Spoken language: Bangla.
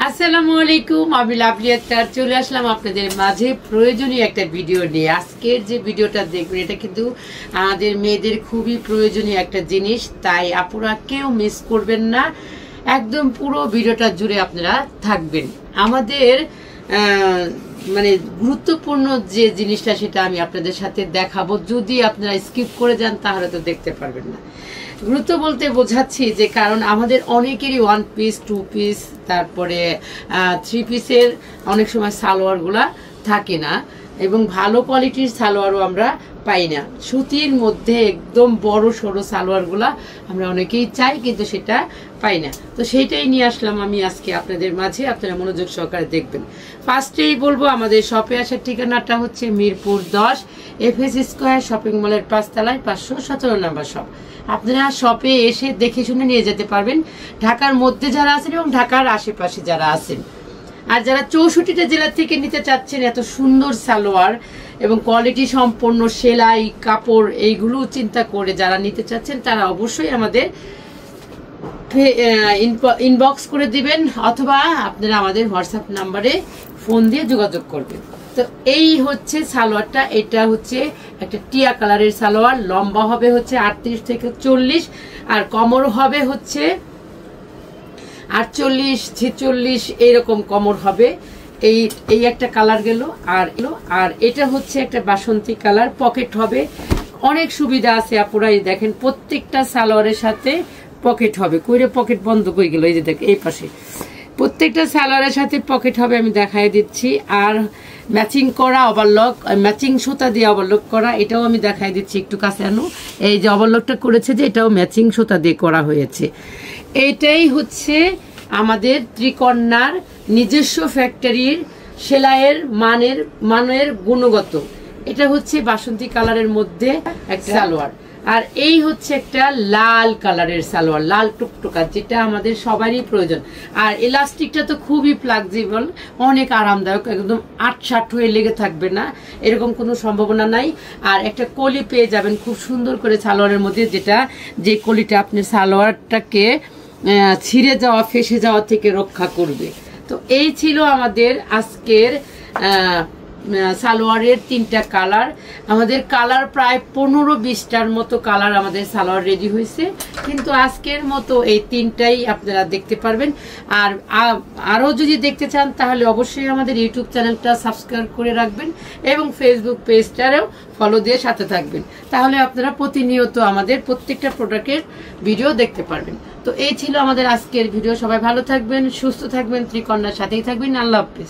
আসসালামু আলাইকুম, আমি লাভলি আক্তার চলে আসলাম আপনাদের মাঝে প্রয়োজনীয় একটা ভিডিও নিয়ে। আজকের যে ভিডিওটা দেখবেন এটা কিন্তু আমাদের মেয়েদের খুবই প্রয়োজনীয় একটা জিনিস, তাই আপুরা কেউ মিস করবেন না, একদম পুরো ভিডিওটা জুড়ে আপনারা থাকবেন। আমাদের মানে গুরুত্বপূর্ণ যে জিনিসটা সেটা আমি আপনাদের সাথে দেখাবো। যদি আপনারা স্কিপ করে যান তাহলে তো দেখতে পারবেন না। গুরুত্ব বলতে বোঝাচ্ছি যে কারণ আমাদের অনেকেরই 1 পিস 2 পিস তারপরে 3 পিসের অনেক সময় সালোয়ারগুলা থাকে না, এবং ভালো কোয়ালিটির সালোয়ারও আমরা পাই না। সুতির মধ্যে একদম বড় সড়ো সালোয়ারগুলা আমরা অনেকেই চাই, কিন্তু সেটা পাই না। তো সেইটাই নিয়ে আসলাম আমি আজকে আপনাদের মাঝে, আপনারা মনোযোগ সহকারে দেখবেন। ফার্স্টেই বলবো আমাদের শপে আসার ঠিকানাটা হচ্ছে মিরপুর 10 FS স্কয়ার শপিং মলের 5 তলায় 517 নম্বর শপ। আপনারা শপে এসে দেখে শুনে নিয়ে যেতে পারবেন, ঢাকার মধ্যে যারা আছেন এবং ঢাকার আশেপাশে যারা আছেন। আর যারা 64টা জেলা থেকে নিতে চাচ্ছেন এত সুন্দর সালোয়ার এবং কোয়ালিটি সম্পন্ন সেলাই কাপড় এইগুলো চিন্তা করে যারা নিতে চাচ্ছেন তারা অবশ্যই আমাদের ইনবক্স করে দিবেন, অথবা আপনারা আমাদের হোয়াটসঅ্যাপ নাম্বারে ফোন দিয়ে যোগাযোগ করবেন। তো এই হচ্ছে সালোয়ারটা, এটা হচ্ছে একটা টিয়া কালারের সালোয়ার। লম্বা হবে হচ্ছে 38 থেকে 40, আর কমর হবে হচ্ছে 48 46 এইরকম কমর হবে। এই একটা কালার গেল। আর এটা হচ্ছে একটা বাসন্তী কালার, পকেট হবে। অনেক সুবিধা আছে আপুরা, এই দেখেন প্রত্যেকটা সালোয়ারের সাথে পকেট হবে। কইরে পকেট বন্ধ করে গেল, এই যে দেখেন এই পাশে প্রত্যেকটা সালোয়ারের সাথে পকেট হবে, আমি দেখাই দিচ্ছি। আর ম্যাচিং করা ওভারলক, ম্যাচিং সুতা দিয়ে ওভারলক করা, এটাও আমি দেখাই দিচ্ছি। একটু কাছে আনো, এই যে ওভারলকটা করেছে যে এটাও ম্যাচিং সুতা দিয়ে করা হয়েছে। এইটাই হচ্ছে আমাদের ত্রিকন্যার নিজস্ব ফ্যাক্টরির সেলাইয়ের মানের গুণগত। এটা হচ্ছে বাসন্তী কালারের মধ্যে একটা সালোয়ার। আর এই হচ্ছে একটা লাল কালারের সালোয়ার, লাল টুকটুকা, যেটা আমাদের সবারই প্রয়োজন। আর ইলাস্টিকটা তো খুবই ফ্লেক্সিবল, অনেক আরামদায়ক, একদম ৮-৬০ হয়ে লেগে থাকবে না, এরকম কোনো সম্ভাবনা নাই। আর একটা কলি পেয়ে যাবেন খুব সুন্দর করে সালোয়ারের মধ্যে, যে কলিটা আপনি সালোয়ারটাকে ছিঁড়ে যাওয়া ফেসে যাওয়া থেকে রক্ষা করবে। তো এই ছিল আমাদের আজকের সালোয়ারের 3টা কালার। আমাদের কালার প্রায় 15-20টার মতো কালার আমাদের সালোয়ার রেডি হয়েছে, কিন্তু আজকের মতো এই 3টাই আপনারা দেখতে পারবেন। আর আরও যদি দেখতে চান তাহলে অবশ্যই আমাদের ইউটিউব চ্যানেলটা সাবস্ক্রাইব করে রাখবেন এবং ফেসবুক পেজটারেও ফলো দিয়ে সাথে থাকবেন, তাহলে আপনারা প্রতিনিয়ত আমাদের প্রত্যেকটা প্রোডাক্টের ভিডিও দেখতে পারবেন। তো এই ছিল আমাদের আজকের ভিডিও। সবাই ভালো থাকবেন, সুস্থ থাকবেন, ত্রিকন্যার সাথেই থাকবেন। আল্লাহ হাফেজ।